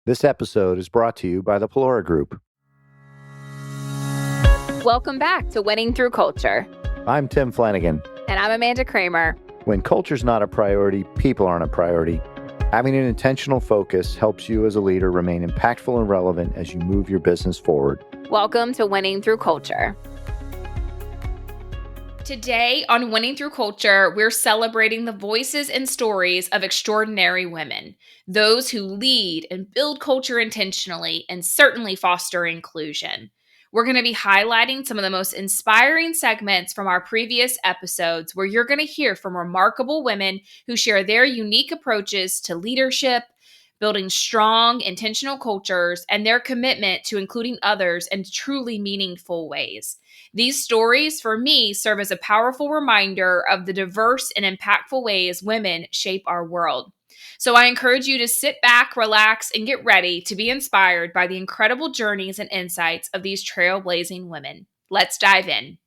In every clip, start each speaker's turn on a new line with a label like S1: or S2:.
S1: This episode is brought to you by the Pelora Group.
S2: Welcome back to Winning Through Culture.
S1: I'm Tim Flanagan.
S2: And I'm Amanda Kramer.
S1: When culture's not a priority, people aren't a priority. Having an intentional focus helps you as a leader remain impactful and relevant as you move your business forward.
S2: Welcome to Winning Through Culture.
S3: Today on Winning Through Culture, we're celebrating the voices and stories of extraordinary women, those who lead and build culture intentionally and certainly foster inclusion. We're going to be highlighting some of the most inspiring segments from our previous episodes where you're going to hear from remarkable women who share their unique approaches to leadership, building strong, intentional cultures, and their commitment to including others in truly meaningful ways. These stories, for me, serve as a powerful reminder of the diverse and impactful ways women shape our world. So I encourage you to sit back, relax, and get ready to be inspired by the incredible journeys and insights of these trailblazing women. Let's dive in.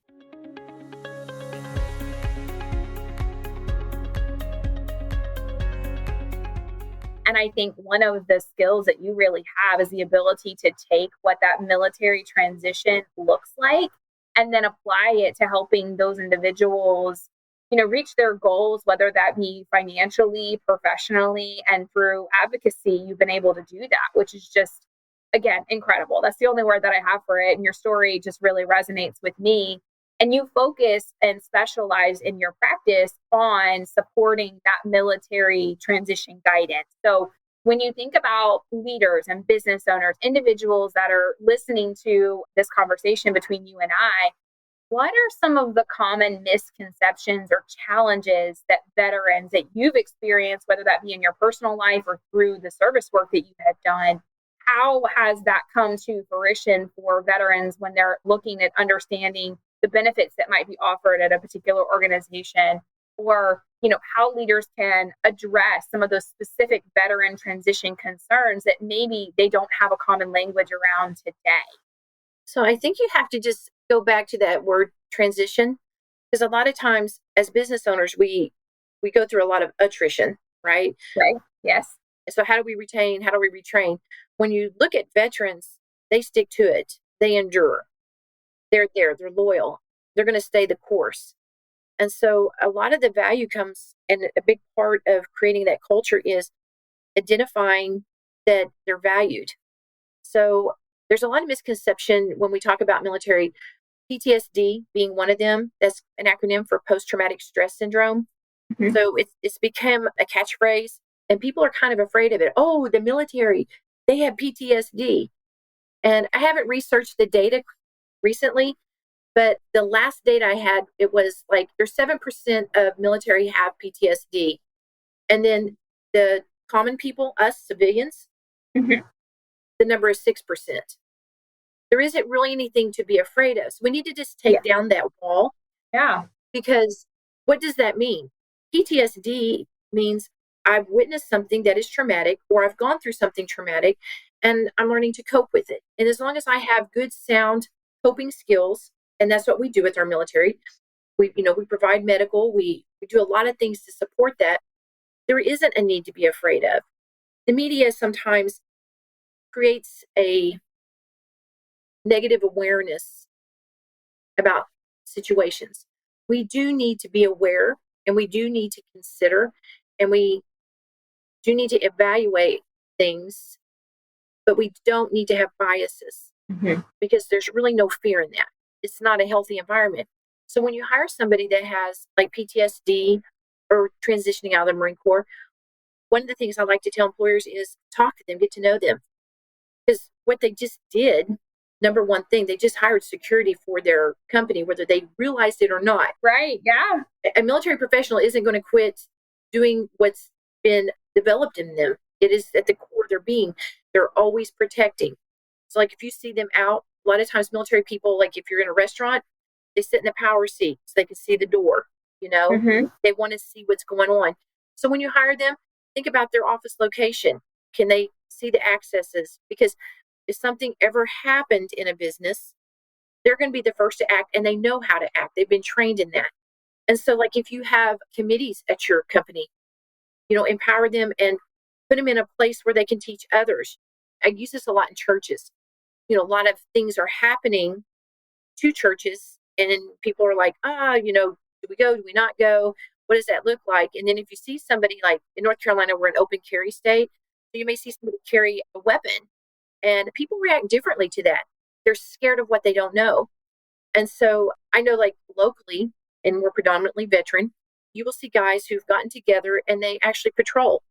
S4: And I think one of the skills that you really have is the ability to take what that military transition looks like and then apply it to helping those individuals, reach their goals, whether that be financially, professionally, and through advocacy. You've been able to do that, which is just, again, incredible. That's the only word that I have for it. And your story just really resonates with me. And you focus and specialize in your practice on supporting that military transition guidance. So when you think about leaders and business owners, individuals that are listening to this conversation between you and I, what are some of the common misconceptions or challenges that veterans that you've experienced, whether that be in your personal life or through the service work that you have done? How has that come to fruition for veterans when they're looking at understanding the benefits that might be offered at a particular organization, or how leaders can address some of those specific veteran transition concerns that maybe they don't have a common language around today?
S5: So I think you have to just go back to that word transition, because a lot of times as business owners, we go through a lot of attrition, right?
S4: Right. Yes.
S5: So how do we retain? How do we retrain? When you look at veterans, they stick to it. They endure. They're there. They're loyal. They're going to stay the course. And so a lot of the value comes, and a big part of creating that culture is identifying that they're valued. So there's a lot of misconception when we talk about military, PTSD being one of them. That's an acronym for post-traumatic stress syndrome. Mm-hmm. So it's become a catchphrase, and people are kind of afraid of it. Oh, the military, they have PTSD. And I haven't researched the data recently, but the last data I had, it was like there's 7% of military have PTSD. And then the common people, us civilians, mm-hmm. the number is 6%. There isn't really anything to be afraid of. So we need to just take down that wall.
S4: Yeah.
S5: Because what does that mean? PTSD means I've witnessed something that is traumatic, or I've gone through something traumatic, and I'm learning to cope with it. And as long as I have good, sound coping skills, and that's what we do with our military, we provide medical, we do a lot of things to support that. There isn't a need to be afraid of. The media sometimes creates a negative awareness about situations. We do need to be aware, and we do need to consider, and we do need to evaluate things, but we don't need to have biases, mm-hmm. because there's really no fear in that. It's not a healthy environment. So when you hire somebody that has like PTSD or transitioning out of the Marine Corps, one of the things I like to tell employers is talk to them, get to know them. Because what they just did, number one thing, they just hired security for their company, whether they realized it or not.
S4: Right. Yeah.
S5: A military professional isn't going to quit doing what's been developed in them. It is at the core of their being. They're always protecting. So like if you see them out, a lot of times military people, like if you're in a restaurant, they sit in the power seat so they can see the door, mm-hmm. They want to see what's going on. So when you hire them, think about their office location. Can they see the accesses? Because if something ever happened in a business, they're going to be the first to act, and they know how to act. They've been trained in that. And so like if you have committees at your company, empower them and put them in a place where they can teach others. I use this a lot in churches. A lot of things are happening to churches, and then people are like, do we go? Do we not go? What does that look like? And then if you see somebody, like in North Carolina, we're an open carry state, so you may see somebody carry a weapon, and people react differently to that. They're scared of what they don't know. And so I know, like locally, and we're predominantly veteran, you will see guys who've gotten together and they actually patrol,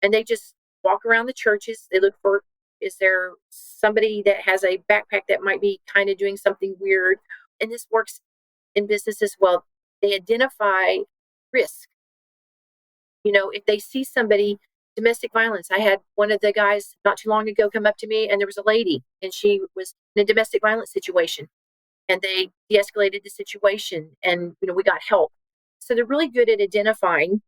S5: and they just walk around the churches. They look for, is there somebody that has a backpack that might be kind of doing something weird? And this works in business as well. They identify risk. If they see somebody, domestic violence. I had one of the guys not too long ago come up to me, and there was a lady, and she was in a domestic violence situation, and they de-escalated the situation, and we got help. So they're really good at identifying.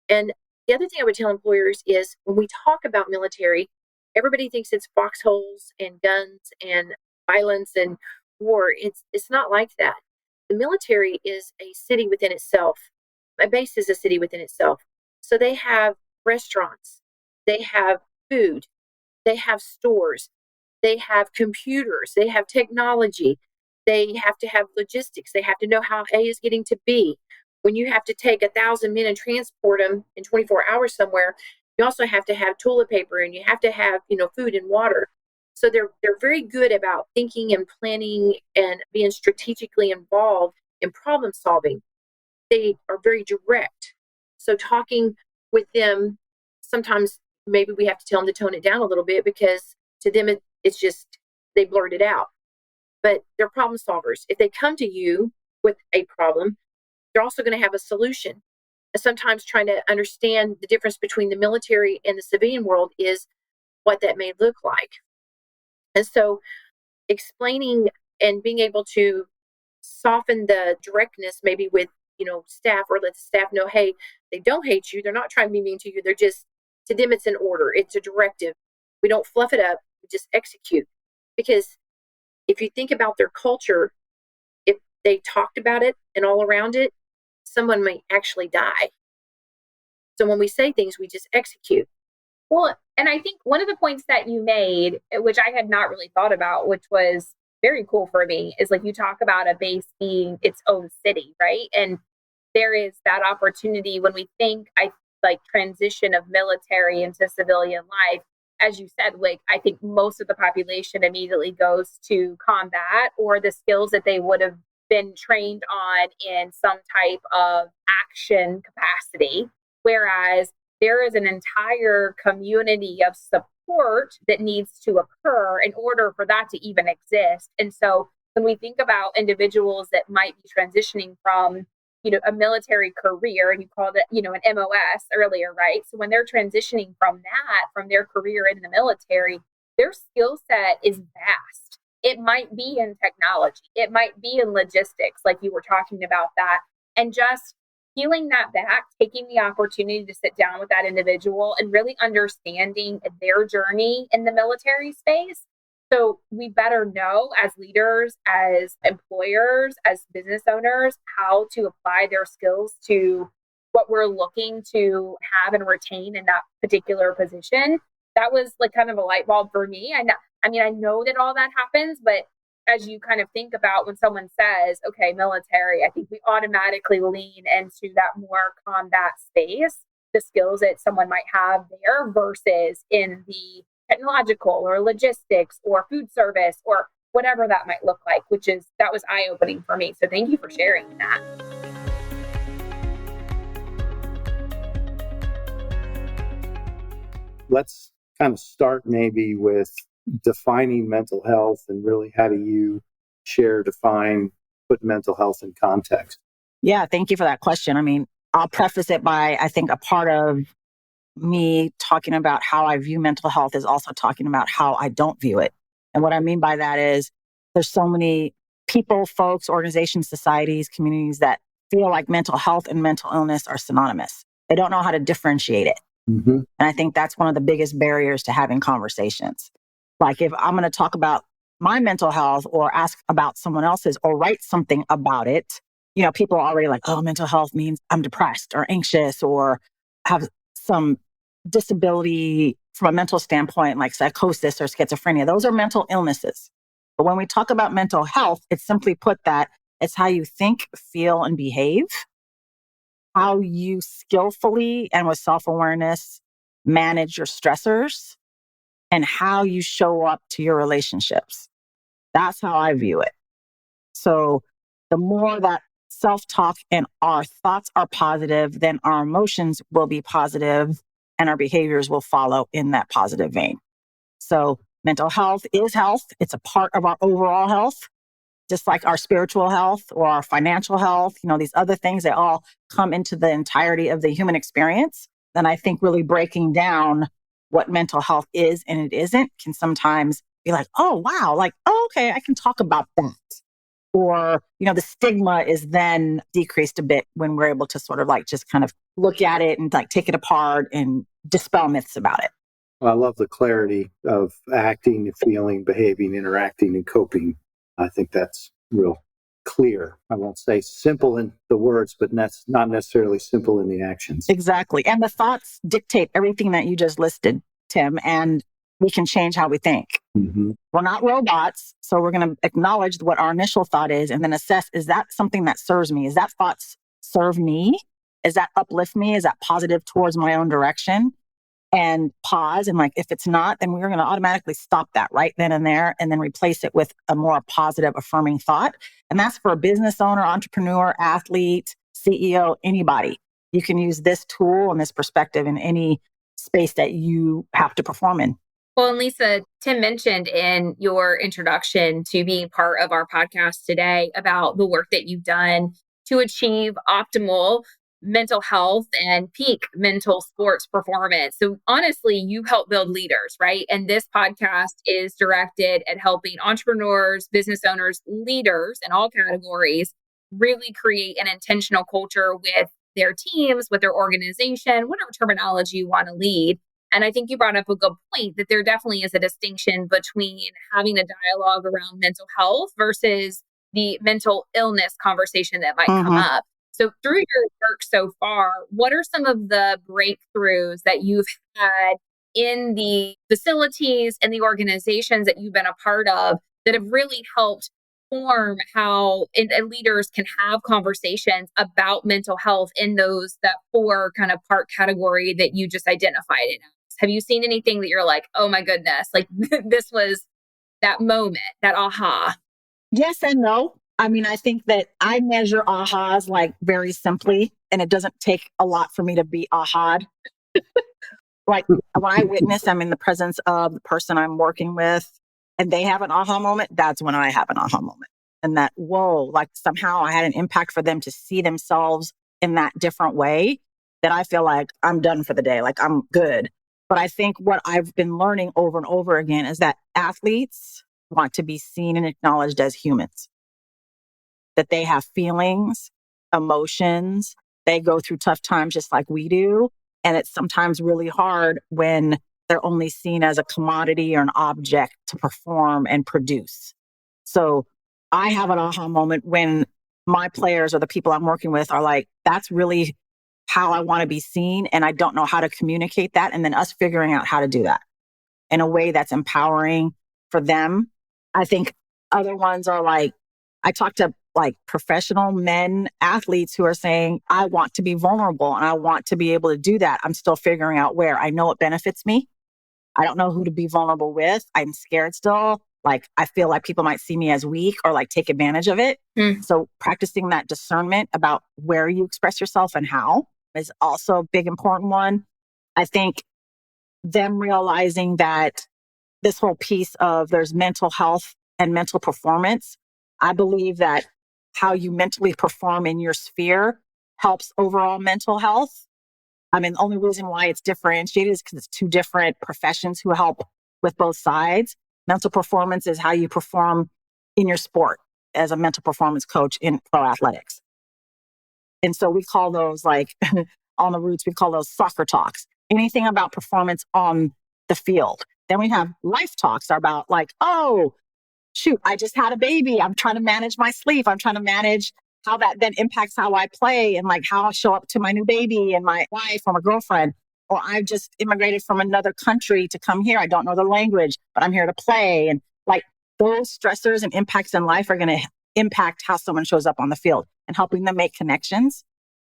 S5: And the other thing I would tell employers is, when we talk about military, everybody thinks it's foxholes and guns and violence and war. It's not like that. The military is a city within itself. My base is a city within itself. So they have restaurants, they have food, they have stores, they have computers, they have technology, they have to have logistics, they have to know how A is getting to B. When you have to take 1,000 men and transport them in 24 hours somewhere, you also have to have toilet paper, and you have to have, food and water. So they're very good about thinking and planning and being strategically involved in problem solving. They are very direct. So talking with them, sometimes maybe we have to tell them to tone it down a little bit, because to them it's just, they blurt it out. But they're problem solvers. If they come to you with a problem, they're also going to have a solution. And sometimes trying to understand the difference between the military and the civilian world is what that may look like. And so explaining and being able to soften the directness, maybe with, staff, or let the staff know, hey, they don't hate you. They're not trying to be mean to you. They're just, to them, it's an order. It's a directive. We don't fluff it up. We just execute. Because if you think about their culture, if they talked about it and all around it, someone may actually die. So when we say things, we just execute.
S4: Well, and I think one of the points that you made, which I had not really thought about, which was very cool for me, is like you talk about a base being its own city, right? And there is that opportunity when we think, transition of military into civilian life. As you said, like, I think most of the population immediately goes to combat or the skills that they would have been trained on in some type of action capacity. Whereas there is an entire community of support that needs to occur in order for that to even exist. And so when we think about individuals that might be transitioning from, a military career, and you called it, an MOS earlier, right? So when they're transitioning from that, from their career in the military, their skill set is vast. It might be in technology. It might be in logistics, like you were talking about that. And just peeling that back, taking the opportunity to sit down with that individual and really understanding their journey in the military space. So we better know, as leaders, as employers, as business owners, how to apply their skills to what we're looking to have and retain in that particular position. That was like kind of a light bulb for me. I know that all that happens, but as you kind of think about when someone says, okay, military, I think we automatically lean into that more combat space, the skills that someone might have there versus in the technological or logistics or food service or whatever that might look like, that was eye-opening for me. So thank you for sharing that.
S1: Let's kind of start maybe with defining mental health, and really how do you define, put mental health in context?
S6: Yeah, thank you for that question. I mean, I'll preface it by, I think a part of me talking about how I view mental health is also talking about how I don't view it. And what I mean by that is there's so many people, folks, organizations, societies, communities that feel like mental health and mental illness are synonymous. They don't know how to differentiate it.
S1: Mm-hmm.
S6: And I think that's one of the biggest barriers to having conversations. Like if I'm going to talk about my mental health or ask about someone else's or write something about it, people are already like, oh, mental health means I'm depressed or anxious or have some disability from a mental standpoint, like psychosis or schizophrenia. Those are mental illnesses. But when we talk about mental health, it's simply put that it's how you think, feel, and behave, how you skillfully and with self-awareness manage your stressors, and how you show up to your relationships. That's how I view it. So the more that self-talk and our thoughts are positive, then our emotions will be positive and our behaviors will follow in that positive vein. So mental health is health. It's a part of our overall health, just like our spiritual health or our financial health, these other things that all come into the entirety of the human experience. And I think really breaking down what mental health is and it isn't can sometimes be like, oh, wow, like, oh, okay, I can talk about that. Or, the stigma is then decreased a bit when we're able to sort of like just kind of look at it and like take it apart and dispel myths about it.
S1: Well, I love the clarity of acting, feeling, behaving, interacting, and coping. I think that's real clear. I won't say simple in the words, but that's not necessarily simple in the actions.
S6: Exactly. And the thoughts dictate everything that you just listed, Tim, and we can change how we think.
S1: Mm-hmm.
S6: We're not robots, so we're going to acknowledge what our initial thought is and then assess, is that something that serves me? Is that thoughts serve me? Is that uplift me? Is that positive towards my own direction? And pause. And like, if it's not, then we're going to automatically stop that right then and there and then replace it with a more positive, affirming thought. And that's for a business owner, entrepreneur, athlete, CEO, anybody. You can use this tool and this perspective in any space that you have to perform in.
S4: Well, and Lisa, Tim mentioned in your introduction to being part of our podcast today about the work that you've done to achieve optimal mental health and peak mental sports performance. So honestly, you help build leaders, right? And this podcast is directed at helping entrepreneurs, business owners, leaders in all categories really create an intentional culture with their teams, with their organization, whatever terminology you want to lead. And I think you brought up a good point that there definitely is a distinction between having a dialogue around mental health versus the mental illness conversation that might come up. So through your work so far, what are some of the breakthroughs that you've had in the facilities and the organizations that you've been a part of that have really helped form how leaders can have conversations about mental health in that 4 kind of part category that you just identified it as? Have you seen anything that you're like, oh my goodness, like this was that moment, that aha?
S6: Yes and no. I mean, I think that I measure ahas like very simply, and it doesn't take a lot for me to be aha'd. Like when I witness, I'm in the presence of the person I'm working with and they have an aha moment, that's when I have an aha moment. And that, whoa, like somehow I had an impact for them to see themselves in that different way that I feel like I'm done for the day, like I'm good. But I think what I've been learning over and over again is that athletes want to be seen and acknowledged as humans, that they have feelings, emotions, they go through tough times just like we do. And it's sometimes really hard when they're only seen as a commodity or an object to perform and produce. So I have an aha moment when my players or the people I'm working with are like, that's really how I want to be seen. And I don't know how to communicate that. And then us figuring out how to do that in a way that's empowering for them. I think other ones are like, I talk to like professional men, athletes who are saying, I want to be vulnerable and I want to be able to do that. I'm still figuring out where. I know it benefits me. I don't know who to be vulnerable with. I'm scared still. Like, I feel like people might see me as weak or like take advantage of it. So practicing that discernment about where you express yourself and how is also a big important one. I think them realizing that this whole piece of there's mental health and mental performance. I believe that how you mentally perform in your sphere helps overall mental health. I mean, the only reason why it's differentiated is because it's 2 different professions who help with both sides. Mental performance is how you perform in your sport as a mental performance coach in pro athletics. And so we call those like on the roots, we call those soccer talks. Anything about performance on the field. Then we have life talks are about like, oh, shoot, I just had a baby. I'm trying to manage my sleep. I'm trying to manage how that then impacts how I play and like how I show up to my new baby and my wife or my girlfriend. or I've just immigrated from another country to come here. I don't know the language, but I'm here to play. And like those stressors and impacts in life are going to impact how someone shows up on the field, and helping them make connections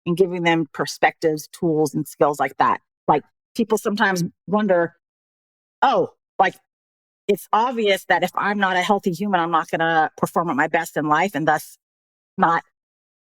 S6: and giving them perspectives, tools, and skills like that. Like people sometimes wonder, oh, like it's obvious that if I'm not a healthy human, I'm not going to perform at my best in life and thus not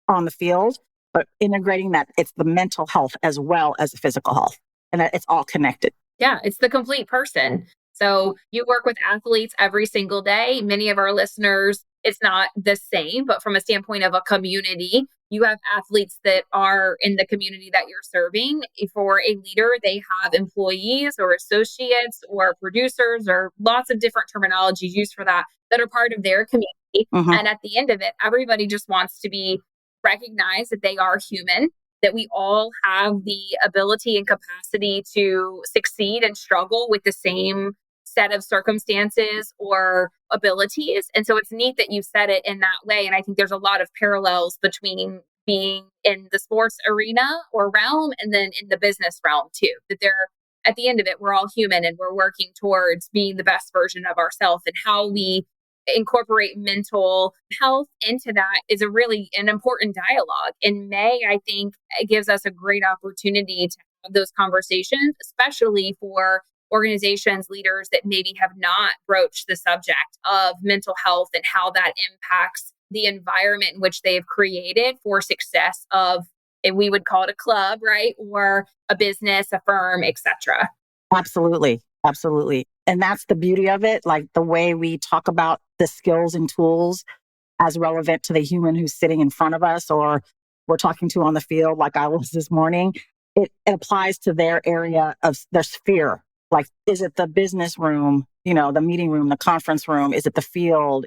S6: on the field. But integrating that, it's the mental health as well as the physical health, and that it's all connected.
S4: Yeah, it's the complete person. So you work with athletes every single day. Many of our listeners, it's not the same, but from a standpoint of a community, you have athletes that are in the community that you're serving. For a leader, they have employees or associates or producers or lots of different terminologies used for that are part of their community. And at the end of it, everybody just wants to be recognized that they are human, that we all have the ability and capacity to succeed and struggle with the same set of circumstances or abilities. And so it's neat that you said it in that way. And I think there's a lot of parallels between being in the sports arena or realm and then in the business realm too, that they're at the end of it, we're all human and we're working towards being the best version of ourselves, and how we incorporate mental health into that is an important dialogue. In May, I think it gives us a great opportunity to have those conversations, especially for organizations, leaders that maybe have not broached the subject of mental health and how that impacts the environment in which they have created for success of, and we would call it a club, right? Or a business, a firm, etc.
S6: Absolutely. Absolutely. And that's the beauty of it. Like the way we talk about the skills and tools as relevant to the human who's sitting in front of us or we're talking to on the field, like I was this morning, it applies to their area of their sphere. Like, is it the business room, the meeting room, the conference room? Is it the field?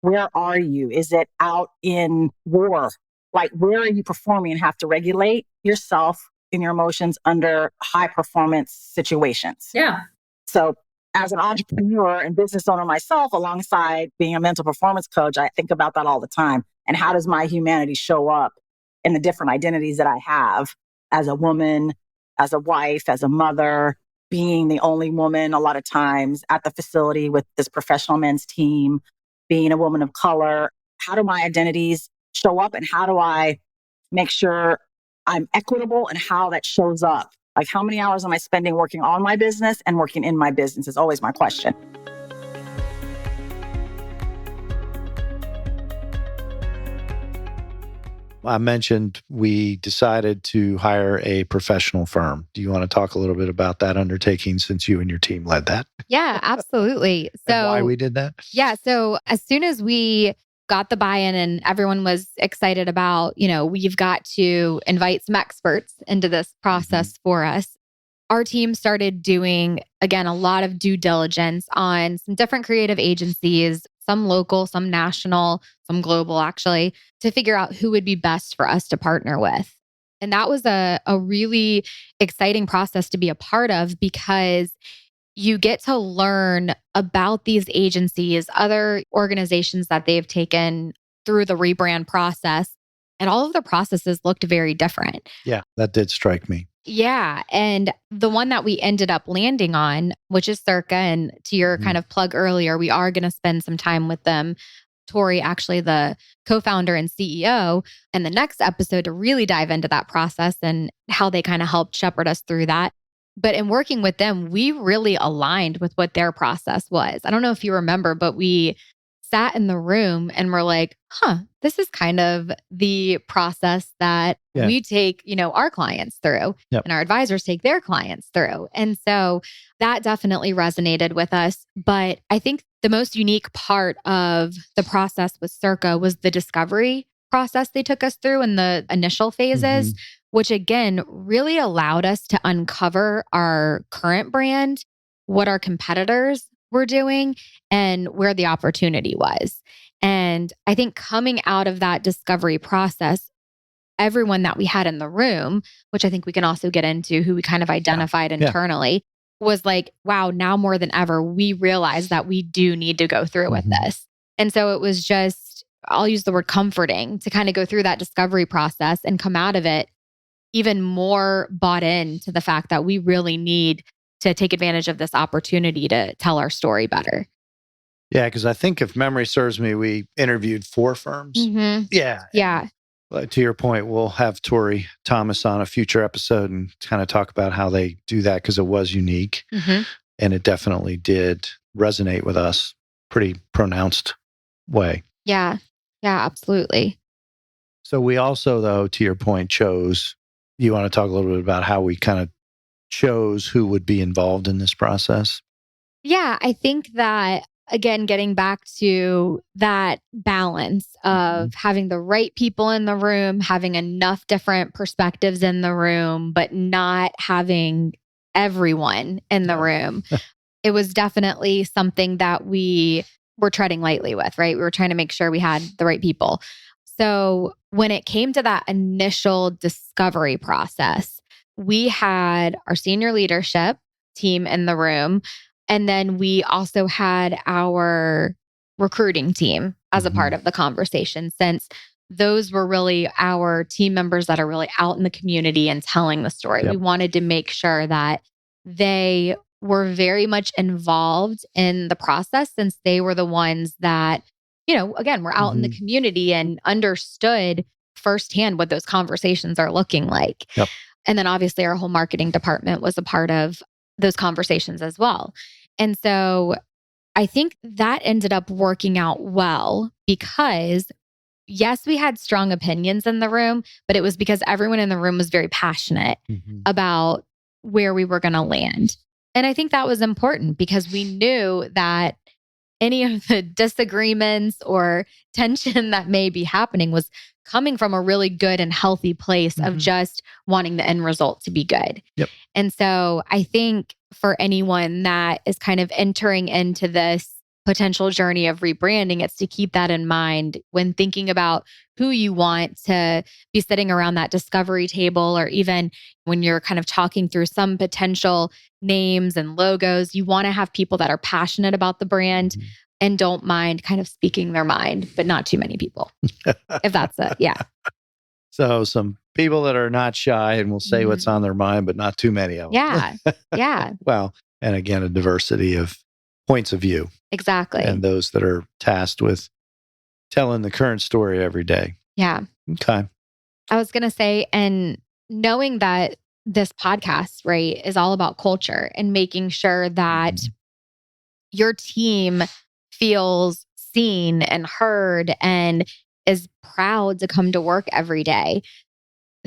S6: Where are you? Is it out in war? Like, where are you performing and have to regulate yourself and your emotions under high performance situations?
S4: Yeah.
S6: So as an entrepreneur and business owner myself, alongside being a mental performance coach, I think about that all the time. And how does my humanity show up in the different identities that I have as a woman, as a wife, as a mother, being the only woman a lot of times at the facility with this professional men's team, being a woman of color. How do my identities show up, and how do I make sure I'm equitable and how that shows up? Like, how many hours am I spending working on my business and working in my business is always my question.
S1: I mentioned we decided to hire a professional firm. Do you want to talk a little bit about that undertaking, since you and your team led that?
S7: Yeah, absolutely. So
S1: And why we did that?
S7: Yeah. So as soon as we got the buy-in and everyone was excited about, we've got to invite some experts into this process for us, our team started doing, again, a lot of due diligence on some different creative agencies, some local, some national, some global, actually, to figure out who would be best for us to partner with. And that was a really exciting process to be a part of, because you get to learn about these agencies, other organizations that they've taken through the rebrand process. And all of the processes looked very different.
S1: Yeah, that did strike me.
S7: Yeah. And the one that we ended up landing on, which is Circa, and to your kind of plug earlier, we are going to spend some time with them. Tori, actually the co-founder and CEO, and the next episode to really dive into that process and how they kind of helped shepherd us through that. But in working with them, we really aligned with what their process was. I don't know if you remember, but we sat in the room and we're like, this is kind of the process that we take, our clients through, and our advisors take their clients through. And so that definitely resonated with us. But I think the most unique part of the process with Circa was the discovery process they took us through in the initial phases, which again really allowed us to uncover our current brand, what our competitors were doing, and where the opportunity was. And I think coming out of that discovery process, everyone that we had in the room, which I think we can also get into, who we kind of identified internally, was like, wow, now more than ever, we realize that we do need to go through with this. And so it was just, I'll use the word comforting, to kind of go through that discovery process and come out of it even more bought into the fact that we really need to take advantage of this opportunity to tell our story better.
S1: Yeah, because I think if memory serves me, we interviewed 4 firms.
S7: Mm-hmm.
S1: Yeah.
S7: Yeah.
S1: To your point, we'll have Tori Thomas on a future episode and kind of talk about how they do that, because it was unique.
S7: Mm-hmm.
S1: And it definitely did resonate with us pretty pronounced way.
S7: Yeah. Yeah, absolutely.
S1: So we also, though, to your point, you want to talk a little bit about how we kind of chose who would be involved in this process?
S7: Yeah, I think that, again, getting back to that balance of having the right people in the room, having enough different perspectives in the room, but not having everyone in the room. It was definitely something that we were treading lightly with, right? We were trying to make sure we had the right people. So when it came to that initial discovery process, we had our senior leadership team in the room. And then we also had our recruiting team as a part of the conversation, since those were really our team members that are really out in the community and telling the story.
S1: Yep.
S7: We wanted to make sure that they were very much involved in the process, since they were the ones that, again, were out in the community and understood firsthand what those conversations are looking like.
S1: Yep.
S7: And then obviously our whole marketing department was a part of those conversations as well. And so I think that ended up working out well, because yes, we had strong opinions in the room, but it was because everyone in the room was very passionate about where we were going to land. And I think that was important, because we knew that any of the disagreements or tension that may be happening was coming from a really good and healthy place of just wanting the end result to be good.
S1: Yep.
S7: And so I think for anyone that is kind of entering into this potential journey of rebranding, it's to keep that in mind when thinking about who you want to be sitting around that discovery table, or even when you're kind of talking through some potential names and logos. You want to have people that are passionate about the brand and don't mind kind of speaking their mind, but not too many people, if that's it. Yeah.
S1: So some people that are not shy and will say what's on their mind, but not too many of them.
S7: Yeah. Yeah.
S1: Well, and again, a diversity of points of view.
S7: Exactly.
S1: And those that are tasked with telling the current story every day.
S7: Yeah.
S1: Okay.
S7: I was going to say, and knowing that this podcast, right, is all about culture and making sure that your team feels seen and heard and is proud to come to work every day.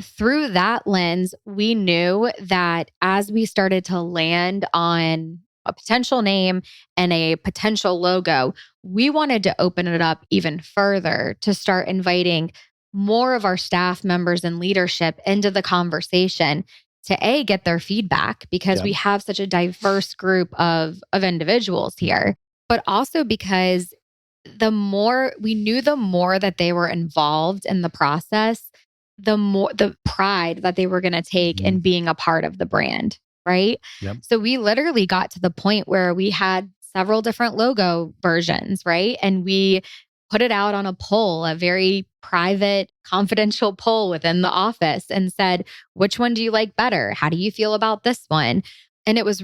S7: Through that lens, we knew that as we started to land on a potential name and a potential logo, we wanted to open it up even further to start inviting more of our staff members and leadership into the conversation to get their feedback, because we have such a diverse group of individuals here, but also because the more that they were involved in the process, the more the pride that they were going to take in being a part of the brand. Right.
S1: Yep.
S7: So we literally got to the point where we had several different logo versions. Right. And we put it out on a poll, a very private, confidential poll within the office, and said, which one do you like better? How do you feel about this one? And it was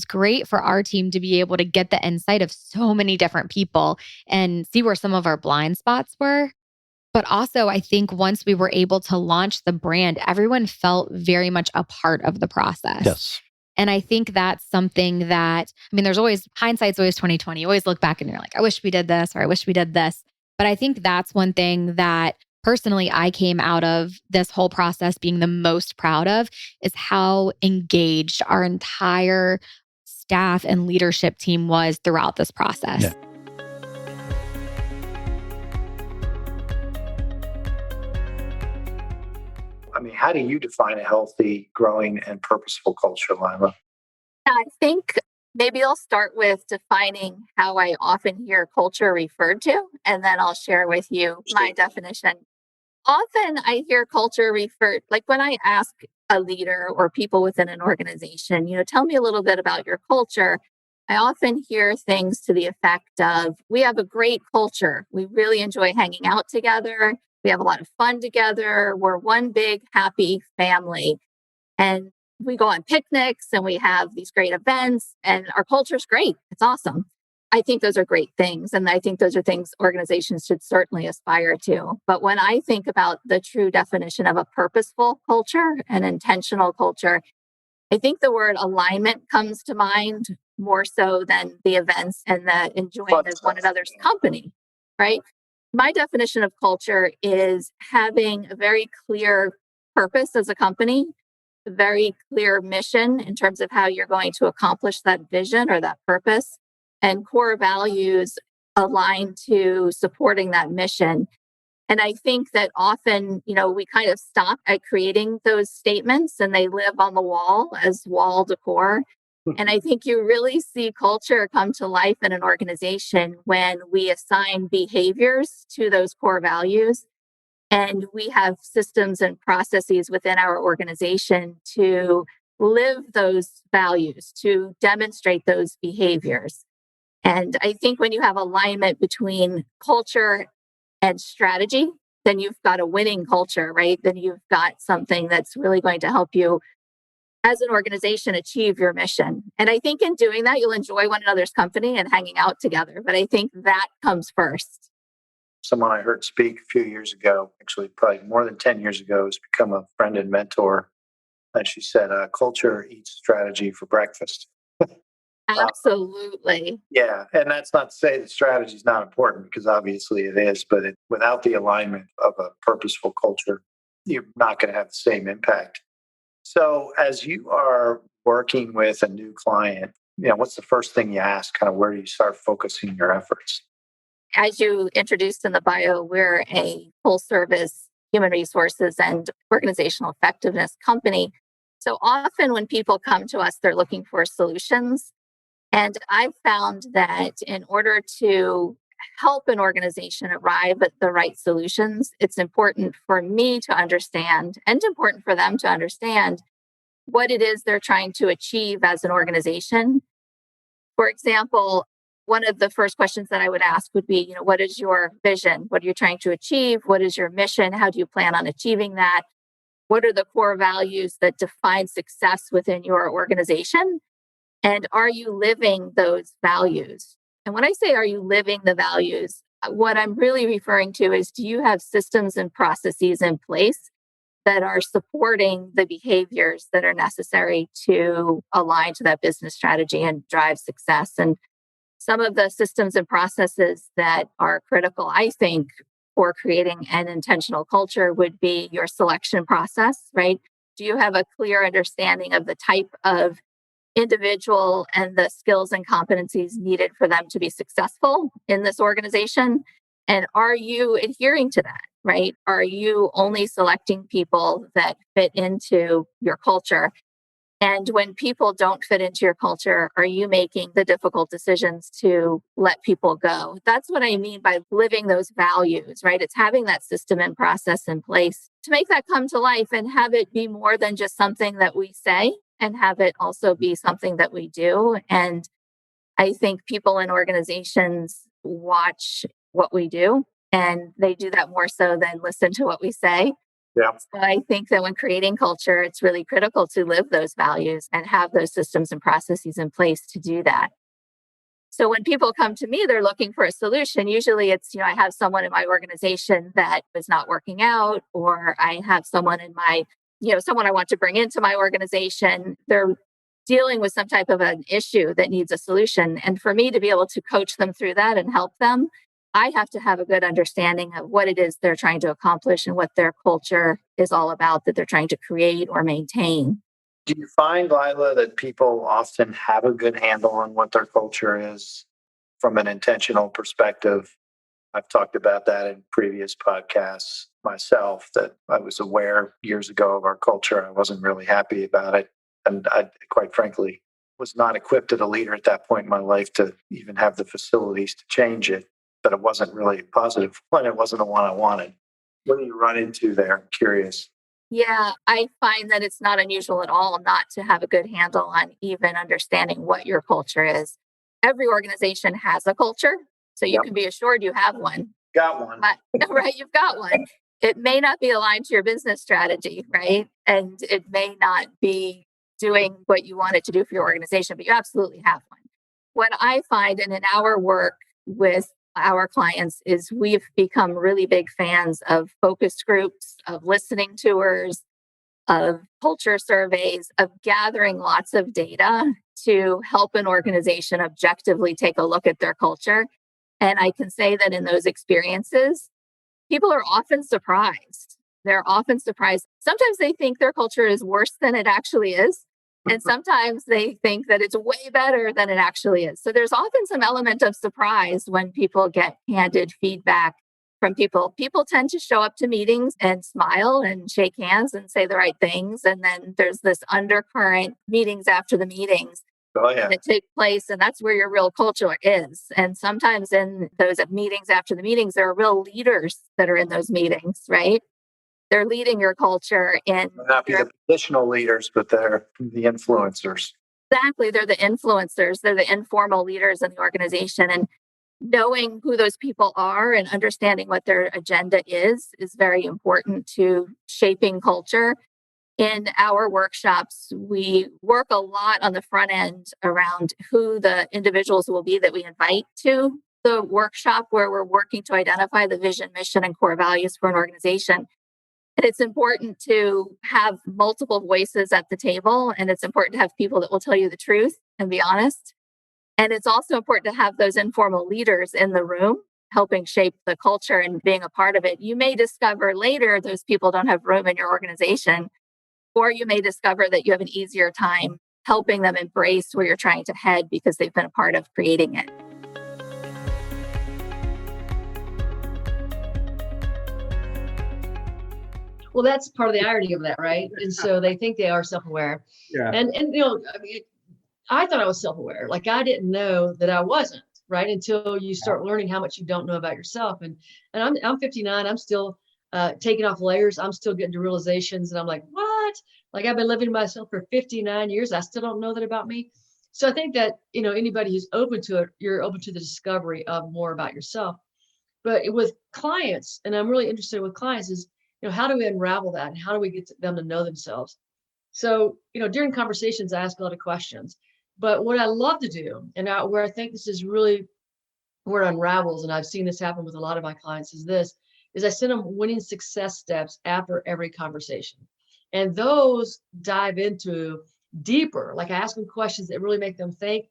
S7: great for our team to be able to get the insight of so many different people and see where some of our blind spots were. But also, I think once we were able to launch the brand, everyone felt very much a part of the process.
S1: Yes.
S7: And I think that's something that, there's always, hindsight's always 2020. You always look back and you're like, I wish we did this, or I wish we did this. But I think that's one thing that personally I came out of this whole process being the most proud of, is how engaged our entire staff and leadership team was throughout this process.
S1: Yeah. How do you define a healthy, growing, and purposeful culture, Lila?
S8: I think maybe I'll start with defining how I often hear culture referred to, and then I'll share with you my definition. Often I hear culture referred, like when I ask a leader or people within an organization, tell me a little bit about your culture. I often hear things to the effect of, we have a great culture. We really enjoy hanging out together. We have a lot of fun together. We're one big happy family. And we go on picnics and we have these great events and our culture's great. It's awesome. I think those are great things. And I think those are things organizations should certainly aspire to. But when I think about the true definition of a purposeful culture, an intentional culture, I think the word alignment comes to mind more so than the events and the enjoying of one another's company, right? My definition of culture is having a very clear purpose as a company, a very clear mission in terms of how you're going to accomplish that vision or that purpose, and core values aligned to supporting that mission. And I think that often, we kind of stop at creating those statements and they live on the wall as wall decor. And I think you really see culture come to life in an organization when we assign behaviors to those core values. And we have systems and processes within our organization to live those values, to demonstrate those behaviors. And I think when you have alignment between culture and strategy, then you've got a winning culture, right? Then you've got something that's really going to help you as an organization achieve your mission. And I think in doing that, you'll enjoy one another's company and hanging out together. But I think that comes first.
S1: Someone I heard speak a few years ago, actually probably more than 10 years ago, has become a friend and mentor. And she said, culture eats strategy for breakfast.
S8: Absolutely.
S1: Yeah. And that's not to say that strategy is not important, because obviously it is, but without the alignment of a purposeful culture, you're not going to have the same impact. So as you are working with a new client, what's the first thing you ask? Kind of where do you start focusing your efforts?
S8: As you introduced in the bio, we're a full service human resources and organizational effectiveness company. So often when people come to us, they're looking for solutions. And I've found that in order to help an organization arrive at the right solutions, it's important for me to understand and important for them to understand what it is they're trying to achieve as an organization. For example, one of the first questions that I would ask would be, what is your vision? What are you trying to achieve? What is your mission? How do you plan on achieving that? What are the core values that define success within your organization? And are you living those values? And when I say, are you living the values, what I'm really referring to is, do you have systems and processes in place that are supporting the behaviors that are necessary to align to that business strategy and drive success? And some of the systems and processes that are critical, I think, for creating an intentional culture would be your selection process, right? Do you have a clear understanding of the type of individual and the skills and competencies needed for them to be successful in this organization? And are you adhering to that, right? Are you only selecting people that fit into your culture? And when people don't fit into your culture, are you making the difficult decisions to let people go? That's what I mean by living those values, right? It's having that system and process in place to make that come to life and have it be more than just something that we say, and have it also be something that we do. And I think people in organizations watch what we do, and they do that more so than listen to what we say.
S1: Yeah.
S8: So I think that when creating culture, it's really critical to live those values and have those systems and processes in place to do that. So when people come to me, they're looking for a solution. Usually it's, I have someone in my organization that is not working out, or I have someone in my, someone I want to bring into my organization. They're dealing with some type of an issue that needs a solution. And for me to be able to coach them through that and help them, I have to have a good understanding of what it is they're trying to accomplish and what their culture is all about that they're trying to create or maintain.
S1: Do you find, Lila, that people often have a good handle on what their culture is from an intentional perspective? I've talked about that in previous podcasts myself, that I was aware years ago of our culture. I wasn't really happy about it. And I, quite frankly, was not equipped as a leader at that point in my life to even have the facilities to change it. But it wasn't really a positive one. It wasn't the one I wanted. What do you run into there? I'm curious.
S8: Yeah, I find that it's not unusual at all not to have a good handle on even understanding what your culture is. Every organization has a culture, so you can be assured you have one.
S1: Got one.
S8: Right, you've got one. it may not be aligned to your business strategy, right? And it may not be doing what you want it to do for your organization, but you absolutely have one. What I find and in our work with our clients is we've become really big fans of focus groups, of listening tours, of culture surveys, of gathering lots of data to help an organization objectively take a look at their culture. And I can say that in those experiences, people are often surprised. They're often surprised. Sometimes they think their culture is worse than it actually is. And sometimes they think that it's way better than it actually is. So there's often some element of surprise when people get handed feedback from people. People tend to show up to meetings and smile and shake hands and say the right things. And then there's this undercurrent meetings after the meetings that take place. And that's where your real culture is. And sometimes in those meetings after the meetings, there are real leaders that are in those meetings, right? They're leading your culture in.
S1: They'll not be the positional leaders, but they're the influencers.
S8: Exactly. They're the influencers. They're the informal leaders in the organization. And knowing who those people are and understanding what their agenda is very important to shaping culture. In our workshops, we work a lot on the front end around who the individuals will be that we invite to the workshop, where we're working to identify the vision, mission, and core values for an organization. And it's important to have multiple voices at the table, and it's important to have people that will tell you the truth and be honest. And it's also important to have those informal leaders in the room helping shape the culture and being a part of it. You may discover later those people don't have room in your organization, or you may discover that you have an easier time helping them embrace where you're trying to head because they've been a part of creating it.
S9: Well, that's part of the irony of that, right? And so they think they are self-aware.
S1: Yeah.
S9: And you know, I mean, I thought I was self-aware. Like I didn't know that I wasn't, right? Until you start learning how much you don't know about yourself. And I'm 59. I'm still taking off layers. I'm still getting to realizations, and I'm like, what? Like I've been living myself for 59 years. I still don't know that about me. So I think that, you know, anybody who's open to it, you're open to the discovery of more about yourself. But with clients, and I'm really interested with clients, is, you know, how do we unravel that, and how do we get them to know themselves? So, you know, during conversations, I ask a lot of questions. But what I love to do, and where I think this is really where it unravels, and I've seen this happen with a lot of my clients, is I send them winning success steps after every conversation. And those dive into deeper, like I ask them questions that really make them think,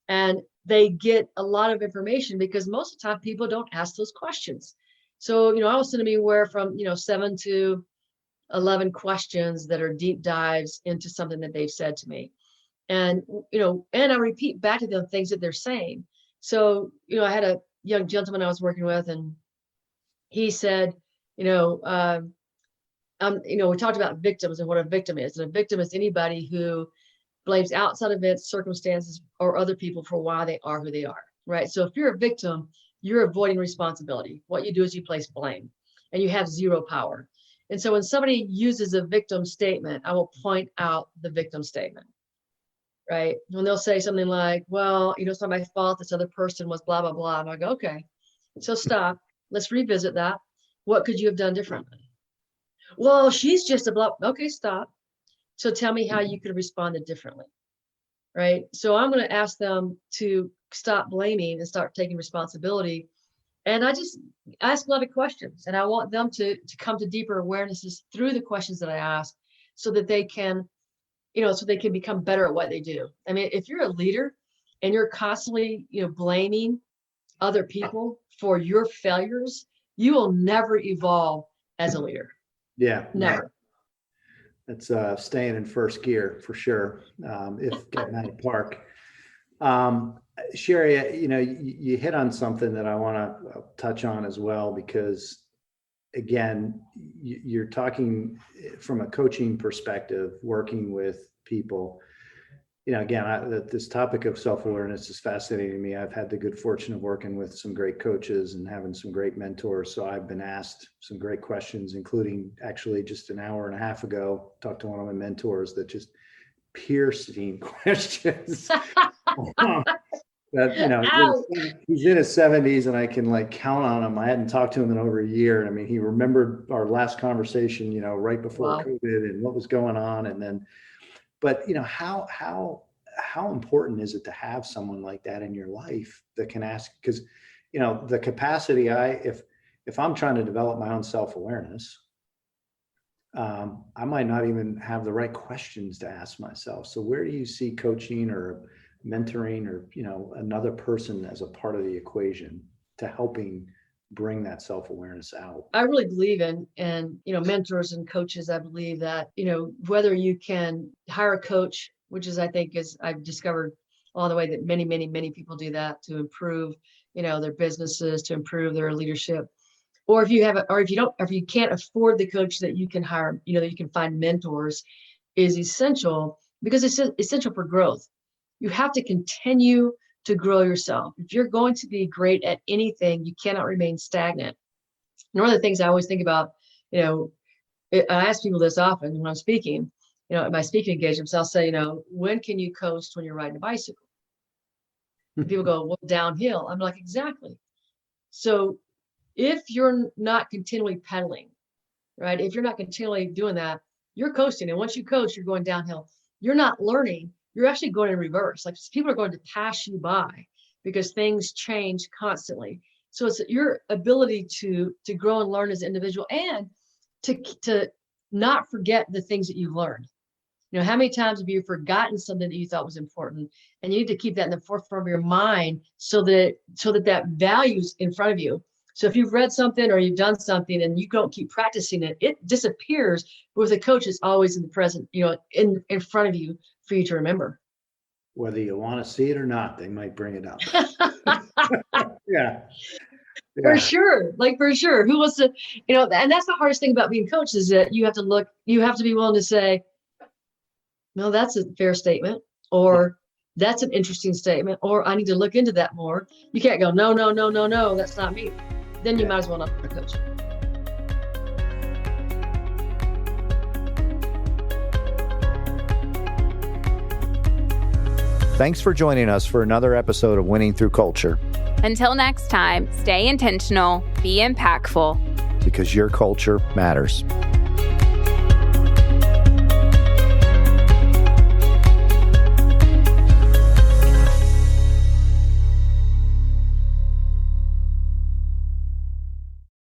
S9: and they get a lot of information, because most of the time people don't ask those questions. So, you know, I was sending anywhere from, you know, 7 to 11 questions that are deep dives into something that they've said to me. And, you know, and I repeat back to them things that they're saying. So, you know, I had a young gentleman I was working with, and he said, you know, we talked about victims and what a victim is. And a victim is anybody who blames outside events, circumstances, or other people for why they are who they are, right? So if you're a victim, you're avoiding responsibility. What you do is you place blame, and you have zero power. And so when somebody uses a victim statement, I will point out the victim statement, right? When they'll say something like, well, you know, it's not my fault, this other person was blah, blah, blah. And I go, okay, so stop. Let's revisit that. What could you have done differently? Well, she's just a blah. Okay, stop. So tell me how you could have responded differently, right? So I'm going to ask them to stop blaming and start taking responsibility. And I just ask a lot of questions, and I want them to come to deeper awarenesses through the questions that I ask, so that they can, you know, so they can become better at what they do. I mean, if you're a leader and you're constantly, you know, blaming other people for your failures, you will never evolve as a leader.
S1: Yeah.
S9: Never.
S1: That's staying in first gear for sure, if getting out of park. Sherry, you know, you hit on something that I want to touch on as well, because again, you're talking from a coaching perspective, working with people. You know, again, this topic of self-awareness is fascinating to me. I've had the good fortune of working with some great coaches and having some great mentors. So I've been asked some great questions, including actually just an hour and a half ago, talked to one of my mentors that just piercing questions. That, he's in his 70s, and I can like count on him. I hadn't talked to him in over a year. I mean, he remembered our last conversation, right before
S9: Wow.
S1: COVID and what was going on. And then, but how important is it to have someone like that in your life that can ask? Because, the capacity if I'm trying to develop my own self-awareness, I might not even have the right questions to ask myself. So where do you see coaching or mentoring or, another person as a part of the equation to helping bring that self-awareness out?
S9: I really believe in, mentors and coaches. I believe that, whether you can hire a coach, which is, I think I've discovered along the way that many, many, many people do that to improve, their businesses, to improve their leadership. Or if you can't afford the coach that you can hire, that you can find mentors, is essential, because it's essential for growth. You have to continue to grow yourself. If you're going to be great at anything, you cannot remain stagnant. And one of the things I always think about, I ask people this often when I'm speaking, at my speaking engagements, I'll say, when can you coast when you're riding a bicycle? And people go, well, downhill. I'm like, exactly. So if you're not continually pedaling, right? If you're not continually doing that, you're coasting. And once you coast, you're going downhill. You're not learning. You're actually going in reverse. Like, people are going to pass you by because things change constantly. So it's your ability to grow and learn as an individual, and to not forget the things that you've learned. How many times have you forgotten something that you thought was important? And you need to keep that in the forefront of your mind so that value's in front of you. So if you've read something or you've done something and you don't keep practicing it, it disappears. But with a coach, it's always in the present, in front of you for you to remember.
S1: Whether you want to see it or not, they might bring it up. Yeah.
S9: For sure. For sure. Who wants to, and that's the hardest thing about being coached, is that you have to be willing to say, no, that's a fair statement, or that's an interesting statement, or I need to look into that more. You can't go, no, that's not me. Then you might as well not be a coach.
S1: Thanks for joining us for another episode of Winning Through Culture.
S2: Until next time, stay intentional, be impactful,
S1: because your culture matters.